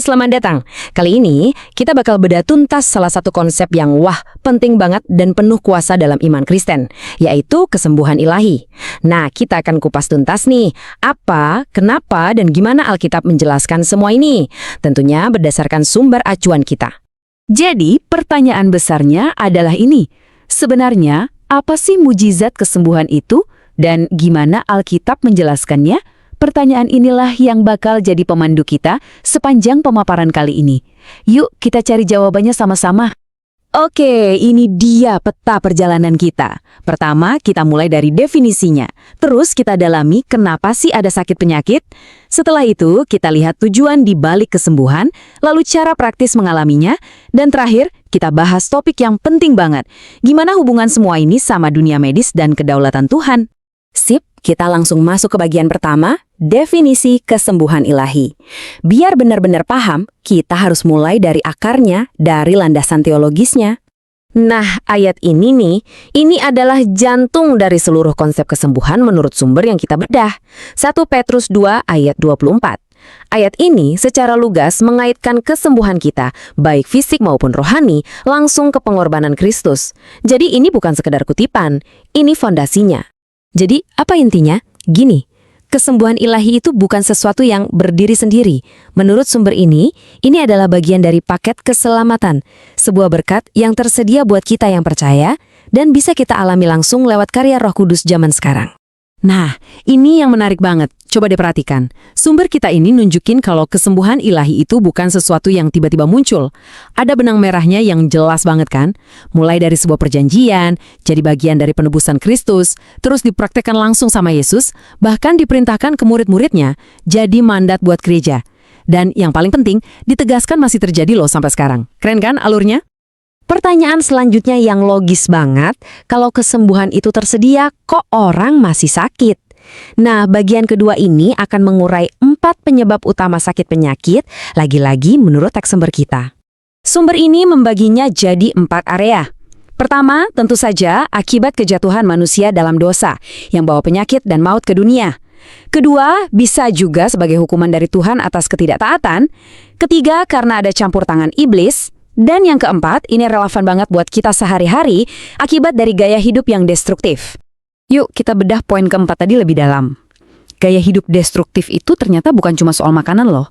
selamat datang. Kali ini kita bakal bedah tuntas salah satu konsep yang penting banget dan penuh kuasa dalam iman Kristen, yaitu kesembuhan ilahi. Nah, kita akan kupas tuntas nih, apa, kenapa, dan gimana Alkitab menjelaskan semua ini. Tentunya berdasarkan sumber acuan kita. Jadi, pertanyaan besarnya adalah ini. Sebenarnya, apa sih mujizat kesembuhan itu? Dan gimana Alkitab menjelaskannya? Pertanyaan inilah yang bakal jadi pemandu kita sepanjang pemaparan kali ini. Yuk kita cari jawabannya sama-sama. Oke, ini dia peta perjalanan kita. Pertama, kita mulai dari definisinya. Terus kita dalami kenapa sih ada sakit penyakit. Setelah itu, kita lihat tujuan di balik kesembuhan, lalu cara praktis mengalaminya, dan terakhir, kita bahas topik yang penting banget. Gimana hubungan semua ini sama dunia medis dan kedaulatan Tuhan? Sip, kita langsung masuk ke bagian pertama, definisi kesembuhan ilahi. Biar benar-benar paham, kita harus mulai dari akarnya, dari landasan teologisnya. Nah, ayat ini nih, ini adalah jantung dari seluruh konsep kesembuhan menurut sumber yang kita bedah. 1 Petrus 2 ayat 24. Ayat ini secara lugas mengaitkan kesembuhan kita, baik fisik maupun rohani, langsung ke pengorbanan Kristus. Jadi ini bukan sekedar kutipan, ini fondasinya. Jadi, apa intinya? Gini, kesembuhan ilahi itu bukan sesuatu yang berdiri sendiri. Menurut sumber ini adalah bagian dari paket keselamatan, sebuah berkat yang tersedia buat kita yang percaya dan bisa kita alami langsung lewat karya Roh Kudus zaman sekarang. Nah, ini yang menarik banget. Coba diperhatikan. Sumber kita ini nunjukin kalau kesembuhan ilahi itu bukan sesuatu yang tiba-tiba muncul. Ada benang merahnya yang jelas banget kan? Mulai dari sebuah perjanjian, jadi bagian dari penebusan Kristus, terus dipraktekkan langsung sama Yesus, bahkan diperintahkan ke murid-muridnya, jadi mandat buat gereja. Dan yang paling penting, ditegaskan masih terjadi loh sampai sekarang. Keren kan alurnya? Pertanyaan selanjutnya yang logis banget, kalau kesembuhan itu tersedia, kok orang masih sakit? Nah, bagian kedua ini akan mengurai 4 penyebab utama sakit penyakit, lagi-lagi menurut teks sumber kita. Sumber ini membaginya jadi 4 area. Pertama, tentu saja akibat kejatuhan manusia dalam dosa, yang bawa penyakit dan maut ke dunia. Kedua, bisa juga sebagai hukuman dari Tuhan atas ketidaktaatan. Ketiga, karena ada campur tangan iblis. Dan yang keempat, ini relevan banget buat kita sehari-hari, akibat dari gaya hidup yang destruktif. Yuk, kita bedah poin keempat tadi lebih dalam. Gaya hidup destruktif itu ternyata bukan cuma soal makanan loh.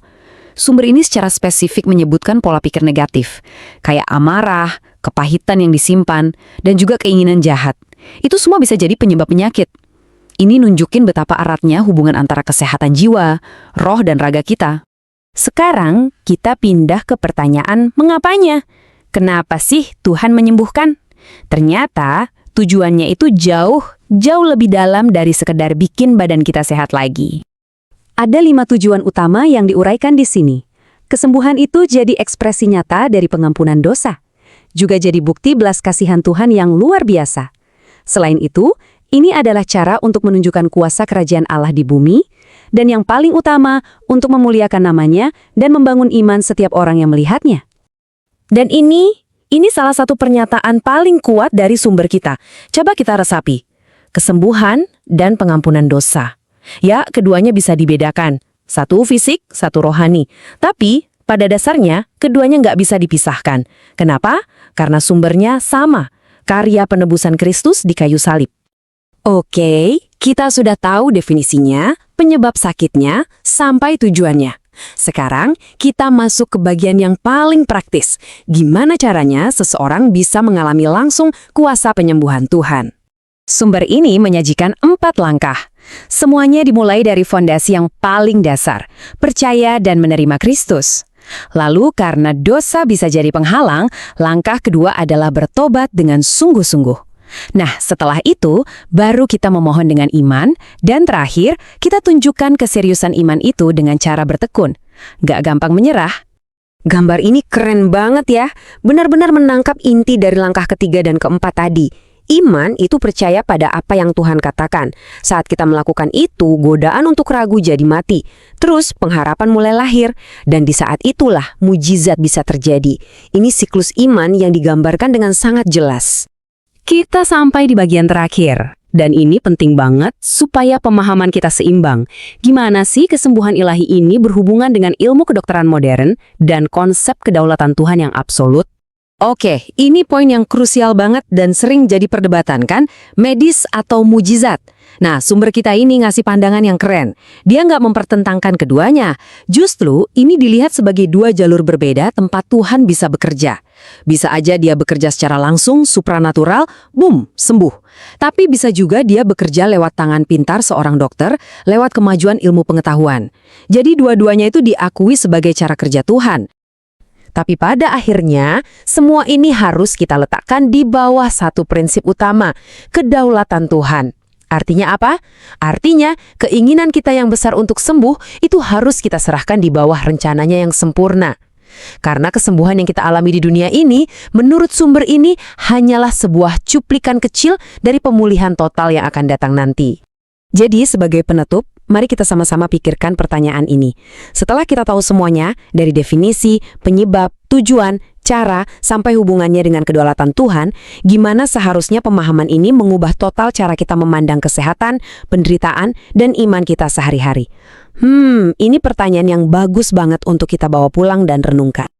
Sumber ini secara spesifik menyebutkan pola pikir negatif, kayak amarah, kepahitan yang disimpan, dan juga keinginan jahat. Itu semua bisa jadi penyebab penyakit. Ini nunjukin betapa eratnya hubungan antara kesehatan jiwa, roh, dan raga kita. Sekarang kita pindah ke pertanyaan mengapanya? Kenapa sih Tuhan menyembuhkan? Ternyata tujuannya itu jauh lebih dalam dari sekedar bikin badan kita sehat lagi. Ada 5 tujuan utama yang diuraikan di sini. Kesembuhan itu jadi ekspresi nyata dari pengampunan dosa. Juga jadi bukti belas kasihan Tuhan yang luar biasa. Selain itu, ini adalah cara untuk menunjukkan kuasa kerajaan Allah di bumi, dan yang paling utama untuk memuliakan namanya dan membangun iman setiap orang yang melihatnya. Dan ini salah satu pernyataan paling kuat dari sumber kita. Coba kita resapi. Kesembuhan dan pengampunan dosa. Ya, keduanya bisa dibedakan. Satu fisik, satu rohani. Tapi, pada dasarnya, keduanya nggak bisa dipisahkan. Kenapa? Karena sumbernya sama. Karya penebusan Kristus di kayu salib. Oke, kita sudah tahu definisinya, penyebab sakitnya, sampai tujuannya. Sekarang, kita masuk ke bagian yang paling praktis. Gimana caranya seseorang bisa mengalami langsung kuasa penyembuhan Tuhan? Sumber ini menyajikan 4 langkah. Semuanya dimulai dari fondasi yang paling dasar, percaya dan menerima Kristus. Lalu, karena dosa bisa jadi penghalang, langkah kedua adalah bertobat dengan sungguh-sungguh. Nah, setelah itu, baru kita memohon dengan iman, dan terakhir, kita tunjukkan keseriusan iman itu dengan cara bertekun. Gak gampang menyerah. Gambar ini keren banget ya, benar-benar menangkap inti dari langkah ketiga dan keempat tadi. Iman itu percaya pada apa yang Tuhan katakan. Saat kita melakukan itu, godaan untuk ragu jadi mati. Terus pengharapan mulai lahir, dan di saat itulah mujizat bisa terjadi. Ini siklus iman yang digambarkan dengan sangat jelas. Kita sampai di bagian terakhir, Dan ini penting banget supaya pemahaman kita seimbang. Gimana sih kesembuhan ilahi ini berhubungan dengan ilmu kedokteran modern dan konsep kedaulatan Tuhan yang absolut? Oke, ini poin yang krusial banget dan sering jadi perdebatan kan, medis atau mujizat. Nah, sumber kita ini ngasih pandangan yang keren. Dia nggak mempertentangkan keduanya. Justru, ini dilihat sebagai dua jalur berbeda tempat Tuhan bisa bekerja. Bisa aja dia bekerja secara langsung, supranatural, boom, sembuh. Tapi bisa juga dia bekerja lewat tangan pintar seorang dokter, lewat kemajuan ilmu pengetahuan. Jadi dua-duanya itu diakui sebagai cara kerja Tuhan. Tapi pada akhirnya, semua ini harus kita letakkan di bawah satu prinsip utama, kedaulatan Tuhan. Artinya apa? Artinya, keinginan kita yang besar untuk sembuh itu harus kita serahkan di bawah rencananya yang sempurna. Karena kesembuhan yang kita alami di dunia ini, menurut sumber ini, hanyalah sebuah cuplikan kecil dari pemulihan total yang akan datang nanti. Jadi, sebagai penutup, mari kita sama-sama pikirkan pertanyaan ini. Setelah kita tahu semuanya, dari definisi, penyebab, tujuan, cara, sampai hubungannya dengan kedaulatan Tuhan, gimana seharusnya pemahaman ini mengubah total cara kita memandang kesehatan, penderitaan, dan iman kita sehari-hari? Ini pertanyaan yang bagus banget untuk kita bawa pulang dan renungkan.